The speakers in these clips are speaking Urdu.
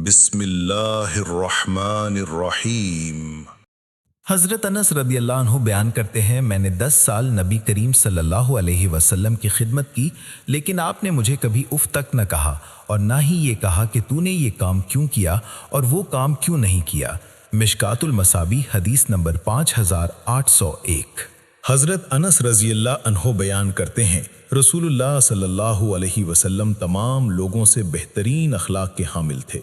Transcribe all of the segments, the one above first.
بسم اللہ الرحمن الرحیم۔ حضرت انس رضی اللہ عنہ بیان کرتے ہیں، میں نے 10 سال نبی کریم صلی اللہ علیہ وسلم کی خدمت کی، لیکن آپ نے مجھے کبھی اف تک نہ کہا اور نہ ہی یہ کہا کہ تو نے یہ کام کیوں کیا اور وہ کام کیوں نہیں کیا۔ مشکات المصابیح حدیث نمبر 5801۔ حضرت انس رضی اللہ عنہ بیان کرتے ہیں، رسول اللہ صلی اللہ علیہ وسلم تمام لوگوں سے بہترین اخلاق کے حامل تھے۔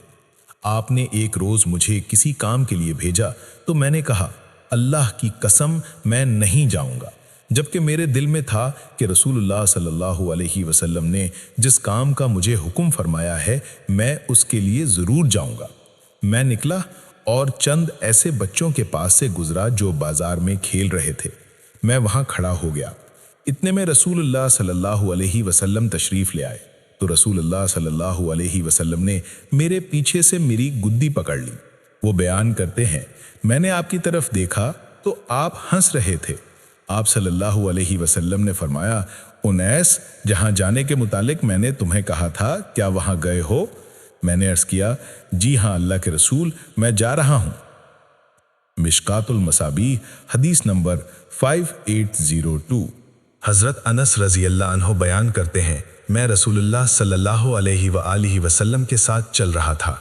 آپ نے ایک روز مجھے کسی کام کے لیے بھیجا تو میں نے کہا، اللہ کی قسم میں نہیں جاؤں گا، جبکہ میرے دل میں تھا کہ رسول اللہ صلی اللہ علیہ وسلم نے جس کام کا مجھے حکم فرمایا ہے میں اس کے لیے ضرور جاؤں گا۔ میں نکلا اور چند ایسے بچوں کے پاس سے گزرا جو بازار میں کھیل رہے تھے۔ میں وہاں کھڑا ہو گیا، اتنے میں رسول اللہ صلی اللہ علیہ وسلم تشریف لے آئے تو رسول اللہ صلی اللہ علیہ وسلم نے میرے پیچھے سے میری گدی پکڑ لی۔ وہ بیان کرتے ہیں، میں نے آپ کی طرف دیکھا تو آپ ہنس رہے تھے۔ آپ صلی اللہ علیہ وسلم نے فرمایا، انیس، جہاں جانے کے متعلق میں نے تمہیں کہا تھا کیا وہاں گئے ہو؟ میں نے عرض کیا، جی ہاں اللہ کے رسول، میں جا رہا ہوں۔ مشکات المصابیح حدیث نمبر 5802۔ حضرت انس رضی اللہ عنہ بیان کرتے ہیں، میں رسول اللہ صلی اللہ علیہ وآلہ وسلم کے ساتھ چل رہا تھا۔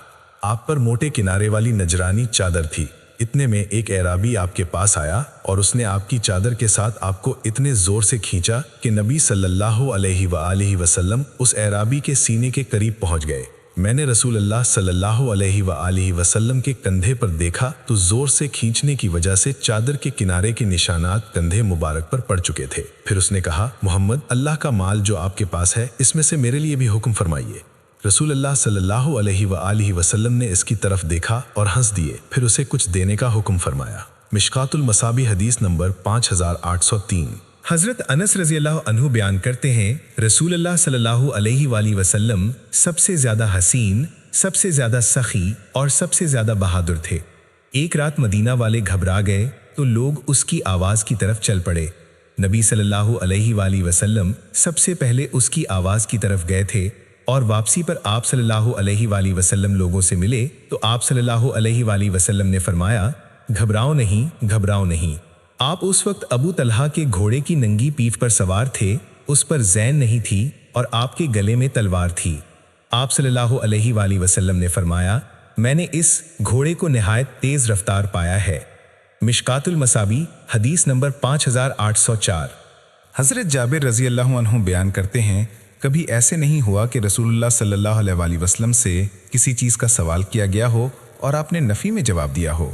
آپ پر موٹے کنارے والی نجرانی چادر تھی۔ اتنے میں ایک اعرابی آپ کے پاس آیا اور اس نے آپ کی چادر کے ساتھ آپ کو اتنے زور سے کھینچا کہ نبی صلی اللہ علیہ وآلہ وسلم اس اعرابی کے سینے کے قریب پہنچ گئے۔ میں نے رسول اللہ صلی اللہ علیہ وآلہ وسلم کے کندھے پر دیکھا تو زور سے کھینچنے کی وجہ سے چادر کے کنارے کے نشانات کندھے مبارک پر پڑ چکے تھے۔ پھر اس نے کہا، محمد، اللہ کا مال جو آپ کے پاس ہے اس میں سے میرے لیے بھی حکم فرمائیے۔ رسول اللہ صلی اللہ علیہ وآلہ وسلم نے اس کی طرف دیکھا اور ہنس دیے، پھر اسے کچھ دینے کا حکم فرمایا۔ مشکات المصابیح حدیث نمبر 5803۔ حضرت انس رضی اللہ عنہ بیان کرتے ہیں، رسول اللہ صلی اللہ علیہ وآلہ وسلم سب سے زیادہ حسین، سب سے زیادہ سخی اور سب سے زیادہ بہادر تھے۔ ایک رات مدینہ والے گھبرا گئے تو لوگ اس کی آواز کی طرف چل پڑے۔ نبی صلی اللہ علیہ وآلہ وسلم سب سے پہلے اس کی آواز کی طرف گئے تھے اور واپسی پر آپ صلی اللہ علیہ وآلہ وسلم لوگوں سے ملے تو آپ صلی اللہ علیہ وآلہ وسلم نے فرمایا، گھبراؤ نہیں، گھبراؤ نہیں۔ آپ اس وقت ابو طلحہ کے گھوڑے کی ننگی پیٹھ پر سوار تھے، اس پر زین نہیں تھی اور آپ کے گلے میں تلوار تھی۔ آپ صلی اللہ علیہ وآلہ وسلم نے فرمایا، میں نے اس گھوڑے کو نہایت تیز رفتار پایا ہے۔ مشکات المصابیح حدیث نمبر 5804۔ حضرت جابر رضی اللہ عنہ بیان کرتے ہیں، کبھی ایسے نہیں ہوا کہ رسول اللہ صلی اللہ علیہ وآلہ وسلم سے کسی چیز کا سوال کیا گیا ہو اور آپ نے نفی میں جواب دیا ہو۔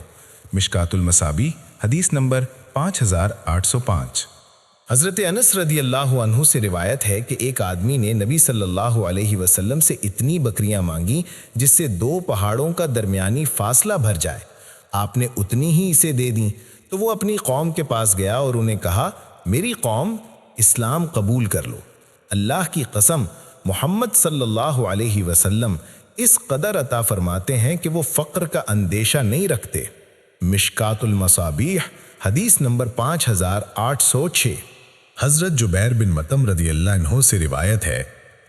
مشکات المصابیح حدیث نمبر 5805۔ حضرت انس رضی اللہ عنہ سے روایت ہے کہ ایک آدمی نے نبی صلی اللہ علیہ وسلم سے اتنی بکریاں مانگی جس سے 2 پہاڑوں کا درمیانی فاصلہ بھر جائے۔ آپ نے اتنی ہی اسے دے دیں تو وہ اپنی قوم کے پاس گیا اور انہیں کہا، میری قوم، اسلام قبول کر لو۔ اللہ کی قسم، محمد صلی اللہ علیہ وسلم اس قدر عطا فرماتے ہیں کہ وہ فقر کا اندیشہ نہیں رکھتے۔ مشکات المصابیح حدیث نمبر 5806۔ حضرت جبیر بن مطعم رضی اللہ عنہ سے روایت ہے،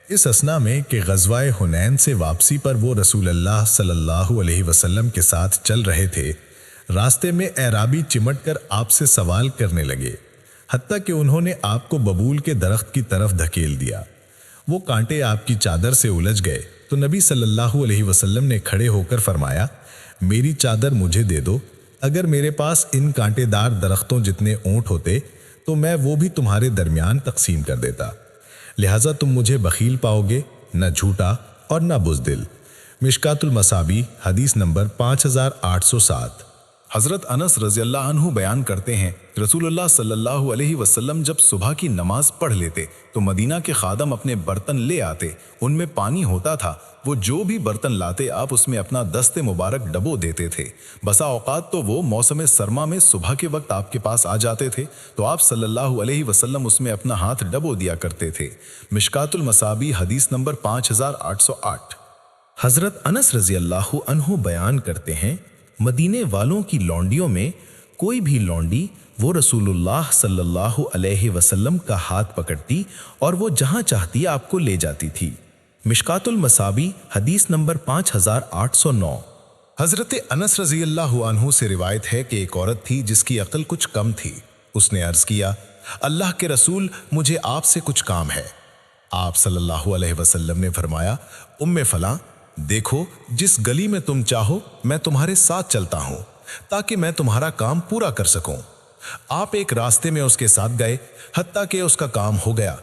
اس اثنا میں کہ غزوہ حنین سے واپسی پر وہ رسول اللہ صلی اللہ علیہ وسلم کے ساتھ چل رہے تھے، راستے میں اعرابی چمٹ کر آپ سے سوال کرنے لگے، حتیٰ کہ انہوں نے آپ کو ببول کے درخت کی طرف دھکیل دیا۔ وہ کانٹے آپ کی چادر سے الجھ گئے تو نبی صلی اللہ علیہ وسلم نے کھڑے ہو کر فرمایا، میری چادر مجھے دے دو، اگر میرے پاس ان کانٹے دار درختوں جتنے اونٹ ہوتے تو میں وہ بھی تمہارے درمیان تقسیم کر دیتا، لہٰذا تم مجھے بخیل پاؤ گے، نہ جھوٹا اور نہ بزدل۔ مشکات المصابیح حدیث نمبر 5807۔ حضرت انس رضی اللہ عنہ بیان کرتے ہیں، رسول اللہ صلی اللہ علیہ وسلم جب صبح کی نماز پڑھ لیتے تو مدینہ کے خادم اپنے برتن لے آتے، ان میں پانی ہوتا تھا، وہ جو بھی برتن لاتے آپ اس میں اپنا دست مبارک ڈبو دیتے تھے۔ بسا اوقات تو وہ موسم سرما میں صبح کے وقت آپ کے پاس آ جاتے تھے تو آپ صلی اللہ علیہ وسلم اس میں اپنا ہاتھ ڈبو دیا کرتے تھے۔ مشکات المصابیح حدیث نمبر 5808۔ حضرت انس رضی اللہ عنہ بیان کرتے ہیں، مدینے والوں کی لونڈیوں میں کوئی بھی لونڈی وہ رسول اللہ صلی اللہ علیہ وسلم کا ہاتھ پکڑتی اور وہ جہاں چاہتی آپ کو لے جاتی تھی۔ مشکات المصابی حدیث نمبر 5809۔ حضرت انس رضی اللہ عنہ سے روایت ہے کہ ایک عورت تھی جس کی عقل کچھ کم تھی۔ اس نے عرض کیا، اللہ کے رسول، مجھے آپ سے کچھ کام ہے۔ آپ صلی اللہ علیہ وسلم نے فرمایا، ام فلاں، دیکھو جس گلی میں تم چاہو میں تمہارے ساتھ چلتا ہوں تاکہ میں تمہارا کام پورا کر سکوں۔ آپ ایک راستے میں اس کے ساتھ گئے حتیٰ کہ اس کا کام ہو گیا۔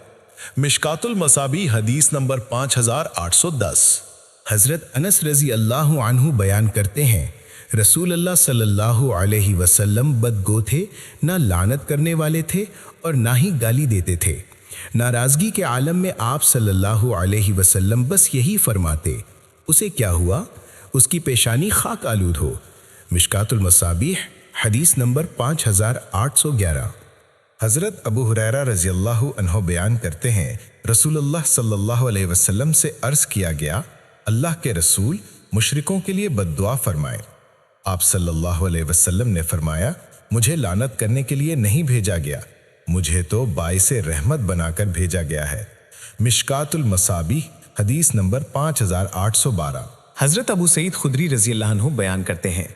مشکات المصابی حدیث نمبر 5810۔ حضرت انس رضی اللہ عنہ بیان کرتے ہیں، رسول اللہ صلی اللہ علیہ وسلم بدگو تھے، نہ لعنت کرنے والے تھے اور نہ ہی گالی دیتے تھے۔ ناراضگی کے عالم میں آپ صلی اللہ علیہ وسلم بس یہی فرماتے، اسے کیا ہوا؟ اس کی پیشانی خاک آلود ہو۔ مشکات المصابیح حدیث نمبر 5811۔ حضرت ابو ہریرہ رضی اللہ عنہ بیان کرتے ہیں، رسول اللہ صلی اللہ علیہ وسلم سے عرض کیا گیا، اللہ کے رسول مشرکوں کے لیے بد دعا فرمائیں۔ آپ صلی اللہ علیہ وسلم نے فرمایا، مجھے لعنت کرنے کے لیے نہیں بھیجا گیا، مجھے تو باعث رحمت بنا کر بھیجا گیا ہے۔ مشکات المصابیح حدیث نمبر 5812۔ حضرت ابو سعید خدری رضی اللہ عنہ بیان کرتے ہیں،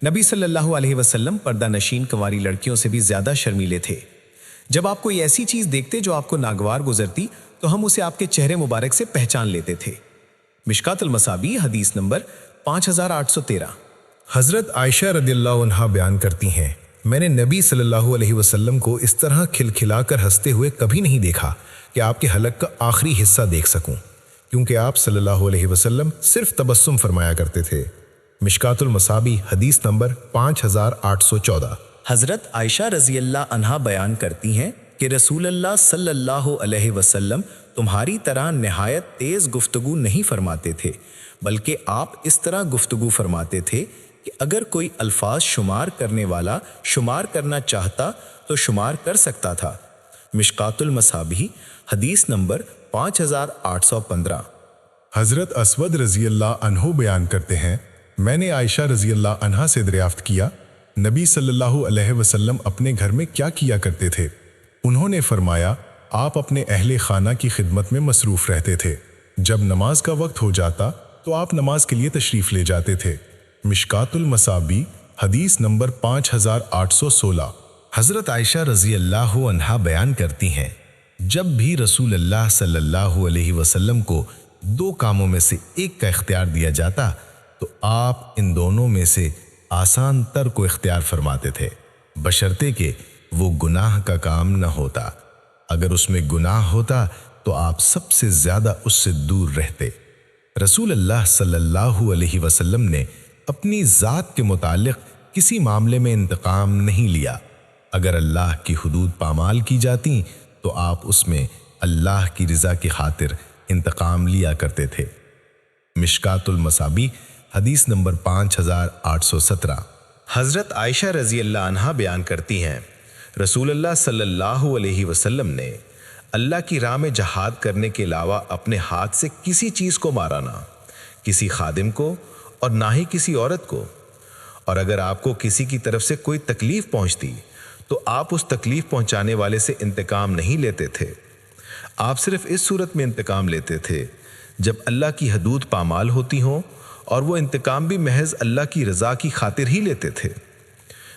نبی صلی اللہ علیہ وسلم پردہ نشین کنواری لڑکیوں سے بھی زیادہ شرمیلے تھے۔ جب آپ کوئی ایسی چیز دیکھتے جو آپ کو ناگوار گزرتی تو ہم اسے آپ کے چہرے مبارک سے پہچان لیتے تھے۔ مشکات المصابیح حدیث نمبر 5813۔ حضرت عائشہ رضی اللہ عنہا بیان کرتی ہیں، میں نے نبی صلی اللہ علیہ وسلم کو اس طرح کھلکھلا کر ہنستے ہوئے کبھی نہیں دیکھا کہ آپ کے حلق کا آخری حصہ دیکھ سکوں، کیونکہ آپ صلی اللہ علیہ وسلم صرف تبسم فرمایا کرتے تھے۔ مشکات المصابیح حدیث نمبر 5814۔ حضرت عائشہ رضی اللہ عنہا بیان کرتی ہیں کہ رسول اللہ صلی اللہ علیہ وسلم تمہاری طرح نہایت تیز گفتگو نہیں فرماتے تھے، بلکہ آپ اس طرح گفتگو فرماتے تھے کہ اگر کوئی الفاظ شمار کرنے والا شمار کرنا چاہتا تو شمار کر سکتا تھا۔ مشکات المصابیح حدیث نمبر 5815۔ حضرت اسود رضی اللہ عنہ بیان کرتے ہیں، میں نے عائشہ رضی اللہ عنہا سے دریافت کیا، نبی صلی اللہ علیہ وسلم اپنے گھر میں کیا کیا کرتے تھے؟ انہوں نے فرمایا، آپ اپنے اہل خانہ کی خدمت میں مصروف رہتے تھے، جب نماز کا وقت ہو جاتا تو آپ نماز کے لیے تشریف لے جاتے تھے۔ مشکات المصابیح حدیث نمبر 5816۔ حضرت عائشہ رضی اللہ عنہا بیان کرتی ہیں، جب بھی رسول اللہ صلی اللہ علیہ وسلم کو دو کاموں میں سے ایک کا اختیار دیا جاتا تو آپ ان دونوں میں سے آسان تر کو اختیار فرماتے تھے، بشرطے کہ وہ گناہ کا کام نہ ہوتا۔ اگر اس میں گناہ ہوتا تو آپ سب سے زیادہ اس سے دور رہتے۔ رسول اللہ صلی اللہ علیہ وسلم نے اپنی ذات کے متعلق کسی معاملے میں انتقام نہیں لیا۔ اگر اللہ کی حدود پامال کی جاتی تو آپ اس میں اللہ کی رضا کی خاطر انتقام لیا کرتے تھے۔ مشکات المصابیح حدیث نمبر 5817۔ حضرت عائشہ رضی اللہ عنہا بیان کرتی ہیں، رسول اللہ صلی اللہ علیہ وسلم نے اللہ کی راہ میں جہاد کرنے کے علاوہ اپنے ہاتھ سے کسی چیز کو مارا نہ، کسی خادم کو اور نہ ہی کسی عورت کو، اور اگر آپ کو کسی کی طرف سے کوئی تکلیف پہنچتی تو آپ اس تکلیف پہنچانے والے سے انتقام نہیں لیتے تھے۔ آپ صرف اس صورت میں انتقام لیتے تھے جب اللہ کی حدود پامال ہوتی ہوں، اور وہ انتقام بھی محض اللہ کی رضا کی خاطر ہی لیتے تھے۔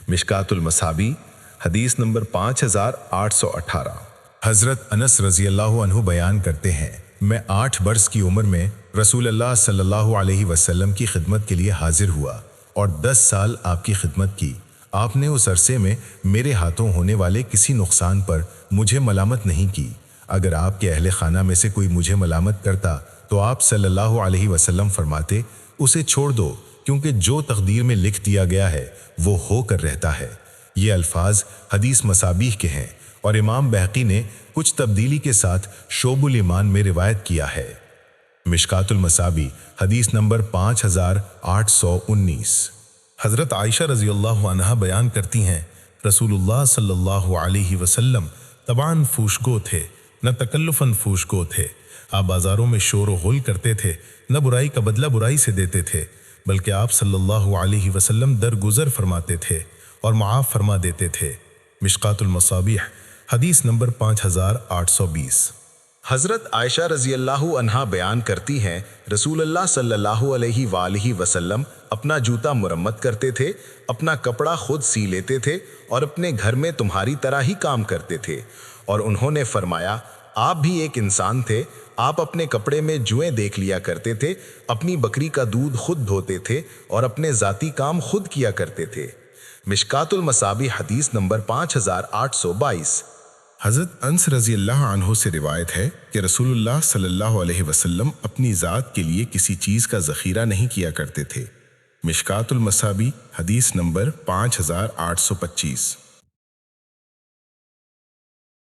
مشکات المصابیح حدیث نمبر 5818۔ حضرت انس رضی اللہ عنہ بیان کرتے ہیں، میں 8 برس کی عمر میں رسول اللہ صلی اللہ علیہ وسلم کی خدمت کے لیے حاضر ہوا اور 10 سال آپ کی خدمت کی۔ آپ نے اس عرصے میں میرے ہاتھوں ہونے والے کسی نقصان پر مجھے ملامت نہیں کی۔ اگر آپ کے اہل خانہ میں سے کوئی مجھے ملامت کرتا تو آپ صلی اللہ علیہ وسلم فرماتے، اسے چھوڑ دو، کیونکہ جو تقدیر میں لکھ دیا گیا ہے وہ ہو کر رہتا ہے۔ یہ الفاظ حدیث مصابیح کے ہیں اور امام بہقی نے کچھ تبدیلی کے ساتھ شعب الایمان میں روایت کیا ہے۔ مشکات المصابیح حدیث نمبر 5819۔ حضرت عائشہ رضی اللہ عنہا بیان کرتی ہیں، رسول اللہ صلی اللہ علیہ وسلم طبعاً فوشگو تھے، نہ تکلفاً فوشگو تھے۔ آپ بازاروں میں شور و غل کرتے تھے، نہ برائی کا بدلہ برائی سے دیتے تھے، بلکہ آپ صلی اللہ علیہ وسلم درگزر فرماتے تھے اور معاف فرما دیتے تھے۔ مشکات المصابیح حدیث نمبر 5820۔ حضرت عائشہ رضی اللہ عنہا بیان کرتی ہیں رسول اللہ صلی اللہ علیہ وآلہ وسلم اپنا جوتا مرمت کرتے تھے، اپنا کپڑا خود سی لیتے تھے اور اپنے گھر میں تمہاری طرح ہی کام کرتے تھے، اور انہوں نے فرمایا آپ بھی ایک انسان تھے، آپ اپنے کپڑے میں جوئیں دیکھ لیا کرتے تھے، اپنی بکری کا دودھ خود دھوتے تھے اور اپنے ذاتی کام خود کیا کرتے تھے۔ مشکات المصابیح حدیث نمبر 5822۔ حضرت انس رضی اللہ عنہ سے روایت ہے کہ رسول اللہ صلی اللہ علیہ وسلم اپنی ذات کے لیے کسی چیز کا ذخیرہ نہیں کیا کرتے تھے۔ مشکات المصابیح حدیث نمبر 5825۔